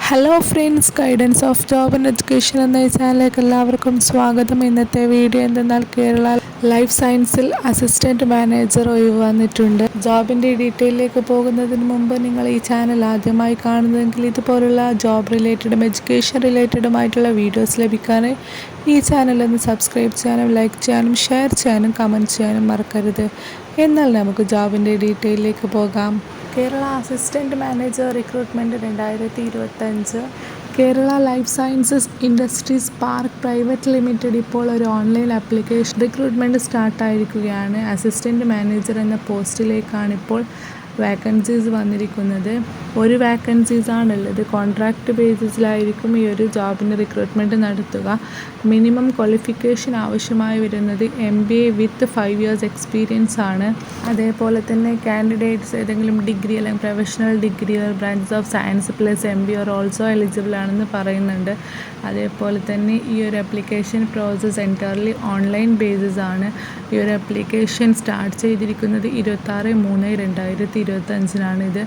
Hello friends, guidance of job and education എന്ന ഈ ചാനലിലേക്ക് എല്ലാവർക്കും സ്വാഗതം. ഇന്നത്തെ വീഡിയോ എന്തെന്നാൽ കേരള ലൈഫ് സയൻസിൽ അസിസ്റ്റൻറ്റ് മാനേജർ ഒഴിവ് വന്നിട്ടുണ്ട്. ജോബിൻ്റെ ഡീറ്റെയിലേക്ക് പോകുന്നതിന് മുമ്പ് നിങ്ങൾ ഈ ചാനൽ ആദ്യമായി കാണുന്നതെങ്കിൽ ഇതുപോലുള്ള ജോബ് റിലേറ്റഡും എഡ്യൂക്കേഷൻ റിലേറ്റഡുമായിട്ടുള്ള വീഡിയോസ് ലഭിക്കാൻ ഈ ചാനൽ ഒന്ന് സബ്സ്ക്രൈബ് ചെയ്യാനും ലൈക്ക് ചെയ്യാനും ഷെയർ ചെയ്യാനും കമൻറ്റ് ചെയ്യാനും മറക്കരുത്. എന്നാൽ നമുക്ക് ജോബിൻ്റെ ഡീറ്റെയിലേക്ക് പോകാം. Kerala assistant manager recruitment 2025. Kerala life sciences industries park private limited ഇപ്പോൾ ഒരു ഓൺലൈൻ ആപ്ലിക്കേഷൻ റിക്രൂട്ട്മെൻറ്റ് സ്റ്റാർട്ടായിരിക്കുകയാണ്. അസിസ്റ്റൻറ്റ് മാനേജർ എന്ന പോസ്റ്റിലേക്കാണ് ഇപ്പോൾ വാക്കൻസീസ് വന്നിരിക്കുന്നത്. ഒരു വാക്കൻസീസാണുള്ളത്. കോൺട്രാക്റ്റ് ബേസിസിലായിരിക്കും ഈ ഒരു ജോബിന് റിക്രൂട്ട്മെൻറ്റ് നടത്തുക. മിനിമം ക്വാളിഫിക്കേഷൻ ആവശ്യമായി വരുന്നത് MBA വിത്ത് 5 years എക്സ്പീരിയൻസ് ആണ്. അതേപോലെ തന്നെ കാൻഡിഡേറ്റ്സ് ഏതെങ്കിലും ഡിഗ്രി അല്ലെങ്കിൽ professional degree branches of science plus MBA also eligible ആണെന്ന് പറയുന്നുണ്ട്. അതേപോലെ തന്നെ ഈ ഒരു application process entirely online basis ആണ്. ഈ ഒരു ആപ്ലിക്കേഷൻ സ്റ്റാർട്ട് ചെയ്തിരിക്കുന്നത് 26/3/2025 ഇത്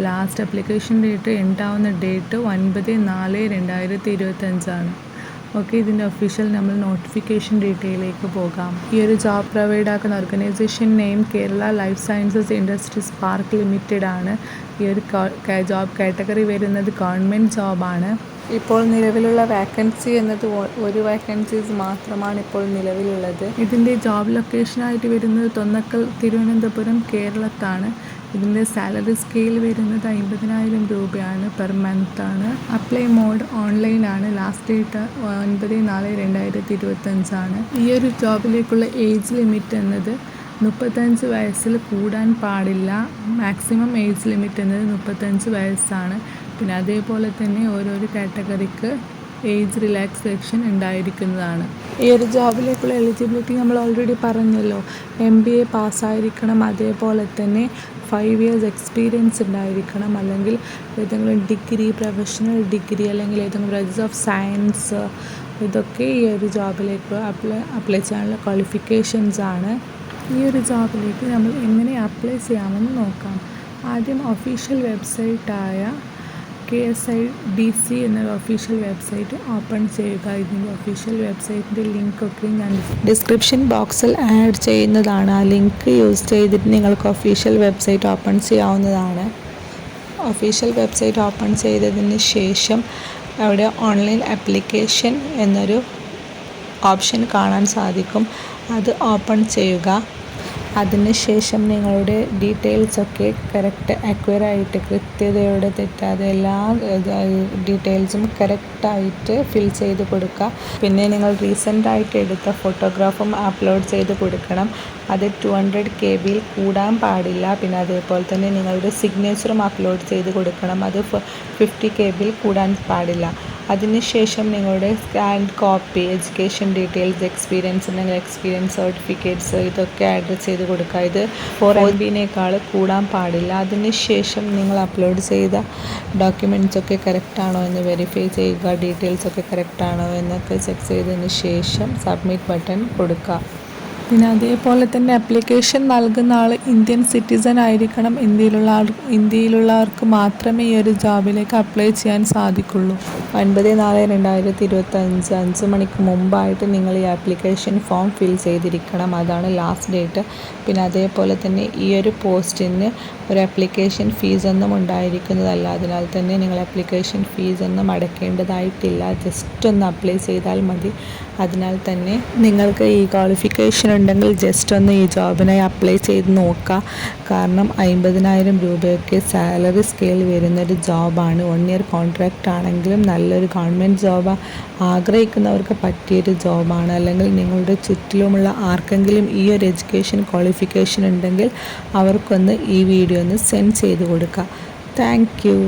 ലാസ്റ്റ് ആപ്ലിക്കേഷൻ ഡേറ്റ് എൻഡാവുന്ന ഡേറ്റ് 9/4/2025 ഓക്കെ. ഇതിൻ്റെ ഒഫീഷ്യൽ നമ്മൾ നോട്ടിഫിക്കേഷൻ ഡീറ്റെയിലേക്ക് പോകാം. ഈ ഒരു ജോബ് പ്രൊവൈഡ് ആക്കുന്ന organization name Kerala life sciences industries park limited ആണ്. ഈ ഒരു ജോബ് കാറ്റഗറി വരുന്നത് ഗവൺമെൻറ് ജോബാണ്. ഇപ്പോൾ നിലവിലുള്ള വാക്കൻസി എന്നത് ഒരു വാക്കൻസീസ് മാത്രമാണ് ഇപ്പോൾ നിലവിലുള്ളത്. ഇതിൻ്റെ ജോബ് ലൊക്കേഷനായിട്ട് വരുന്നത് തൊന്നക്കൽ, തിരുവനന്തപുരം, കേരളത്താണ്. ഇതിൻ്റെ സാലറി സ്കെയിൽ വരുന്നത് 50,000 രൂപയാണ് പെർ മന്ത് ആണ്. അപ്ലൈ മോഡ് ഓൺലൈനാണ്. ലാസ്റ്റ് ഡേറ്റ് 9/4/2025 ഈ ഒരു ജോബിലേക്കുള്ള ഏജ് ലിമിറ്റ് എന്നത് 35 വയസ്സിൽ കൂടാൻ പാടില്ല. മാക്സിമം ഏജ് ലിമിറ്റ് എന്നത് 35 വയസ്സാണ്. പിന്നെ അതേപോലെ തന്നെ ഓരോരോ കാറ്റഗറിക്ക് ഏജ് റിലാക്സേഷൻ ഉണ്ടായിരിക്കുന്നതാണ്. ഈ ഒരു ജോബിലേക്കുള്ള എലിജിബിലിറ്റി നമ്മൾ ഓൾറെഡി പറഞ്ഞല്ലോ. MBA പാസ്സായിരിക്കണം. അതേപോലെ തന്നെ 5 years എക്സ്പീരിയൻസ് ഉണ്ടായിരിക്കണം. അല്ലെങ്കിൽ ഏതെങ്കിലും ഡിഗ്രി, പ്രൊഫഷണൽ ഡിഗ്രി അല്ലെങ്കിൽ ഏതെങ്കിലും ബ്രാഞ്ചസ് ഓഫ് സയൻസ്, ഇതൊക്കെ ഈ ഒരു ജോബിലേക്ക് അപ്ലൈ ചെയ്യാനുള്ള ക്വാളിഫിക്കേഷൻസ് ആണ്. ഈ ഒരു ജോബിലേക്ക് നമ്മൾ എങ്ങനെ അപ്ലൈ ചെയ്യാമെന്ന് നോക്കാം. ആദ്യം ഒഫീഷ്യൽ വെബ്സൈറ്റായ KSIDC എന്നൊരു ഒഫീഷ്യൽ വെബ്സൈറ്റ് ഓപ്പൺ ചെയ്യുക. ഇതിൻ്റെ ഒഫീഷ്യൽ വെബ്സൈറ്റിൻ്റെ ലിങ്കൊക്കെ ഞാൻ ഡിസ്ക്രിപ്ഷൻ ബോക്സിൽ ആഡ് ചെയ്യുന്നതാണ്. ആ ലിങ്ക് യൂസ് ചെയ്തിട്ട് നിങ്ങൾക്ക് ഒഫീഷ്യൽ വെബ്സൈറ്റ് ഓപ്പൺ ചെയ്യാവുന്നതാണ്. ഒഫീഷ്യൽ വെബ്സൈറ്റ് ഓപ്പൺ ചെയ്തതിന് ശേഷം അവിടെ ഓൺലൈൻ ആപ്ലിക്കേഷൻ എന്നൊരു ഓപ്ഷൻ കാണാൻ സാധിക്കും. അത് ഓപ്പൺ ചെയ്യുക. അതിനുശേഷം നിങ്ങളുടെ ഡീറ്റെയിൽസൊക്കെ കറക്റ്റ് ആക്യുറേറ്റായിട്ട് കൃത്യതയോടെ തെറ്റാതെ എല്ലാ ഡീറ്റെയിൽസും കറക്റ്റായിട്ട് ഫിൽ ചെയ്ത് കൊടുക്കുക. പിന്നെ നിങ്ങൾ റീസെൻ്റായിട്ട് എടുത്ത ഫോട്ടോഗ്രാഫും അപ്ലോഡ് ചെയ്ത് കൊടുക്കണം. അത് 200 KB കൂടാൻ പാടില്ല. പിന്നെ അതേപോലെ തന്നെ നിങ്ങളുടെ സിഗ്നേച്ചറും അപ്ലോഡ് ചെയ്ത് കൊടുക്കണം. അത് 50 KB കൂടാൻ പാടില്ല. അതിനുശേഷം നിങ്ങളുടെ scanned copy, education details, experience ഉണ്ടെങ്കിൽ എക്സ്പീരിയൻസ് സർട്ടിഫിക്കറ്റ്സ് ഇതൊക്കെ ആഡ് ചെയ്ത് കൊടുക്കുക. ഇത് 4 MB കൂടാൻ പാടില്ല. അതിനുശേഷം നിങ്ങൾ അപ്ലോഡ് ചെയ്ത ഡോക്യുമെൻറ്റ്സൊക്കെ കറക്റ്റാണോ എന്ന് വെരിഫൈ ചെയ്യുക. ഡീറ്റെയിൽസൊക്കെ കറക്റ്റാണോ എന്നൊക്കെ ചെക്ക് ചെയ്തതിന് ശേഷം സബ്മിറ്റ് ബട്ടൺ കൊടുക്കുക. പിന്നെ അതേപോലെ തന്നെ ആപ്ലിക്കേഷൻ നൽകുന്ന ആൾ ഇന്ത്യൻ സിറ്റിസൺ ആയിരിക്കണം. ഇന്ത്യയിലുള്ളവർക്ക് മാത്രമേ ഈ ഒരു ജോബിലേക്ക് അപ്ലൈ ചെയ്യാൻ സാധിക്കുള്ളൂ. 9/4/2025 5 മണിക്ക് മുമ്പായിട്ട് നിങ്ങൾ ഈ ആപ്ലിക്കേഷൻ ഫോം ഫിൽ ചെയ്തിരിക്കണം. അതാണ് ലാസ്റ്റ് ഡേറ്റ്. പിന്നെ അതേപോലെ തന്നെ ഈ ഒരു പോസ്റ്റിന് ഒരു ആപ്ലിക്കേഷൻ ഫീസൊന്നും ഉണ്ടായിരിക്കുന്നതല്ല. അതിനാൽ തന്നെ നിങ്ങൾ ആപ്ലിക്കേഷൻ ഫീസൊന്നും അടയ്ക്കേണ്ടതായിട്ടില്ല. ജസ്റ്റ് ഒന്ന് അപ്ലൈ ചെയ്താൽ മതി. അതിനാൽ തന്നെ നിങ്ങൾക്ക് ഈ ക്വാളിഫിക്കേഷൻ ഉണ്ടെങ്കിൽ ജസ്റ്റ് ഒന്ന് ഈ ജോബിനായി അപ്ലൈ ചെയ്ത് നോക്കുക. കാരണം 50,000 രൂപയൊക്കെ സാലറി സ്കെയിൽ വരുന്നൊരു ജോബാണ്. 1 year കോൺട്രാക്റ്റ് ആണെങ്കിലും നല്ലൊരു ഗവൺമെൻറ് ജോബ് ആഗ്രഹിക്കുന്നവർക്ക് പറ്റിയൊരു ജോബാണ്. അല്ലെങ്കിൽ നിങ്ങളുടെ ചുറ്റിലുമുള്ള ആർക്കെങ്കിലും ഈ ഒരു എഡ്യൂക്കേഷൻ ക്വാളിഫിക്കേഷൻ ഉണ്ടെങ്കിൽ അവർക്കൊന്ന് ഈ വീഡിയോ ഒന്ന് സെൻഡ് ചെയ്ത് കൊടുക്കുക. Thank you.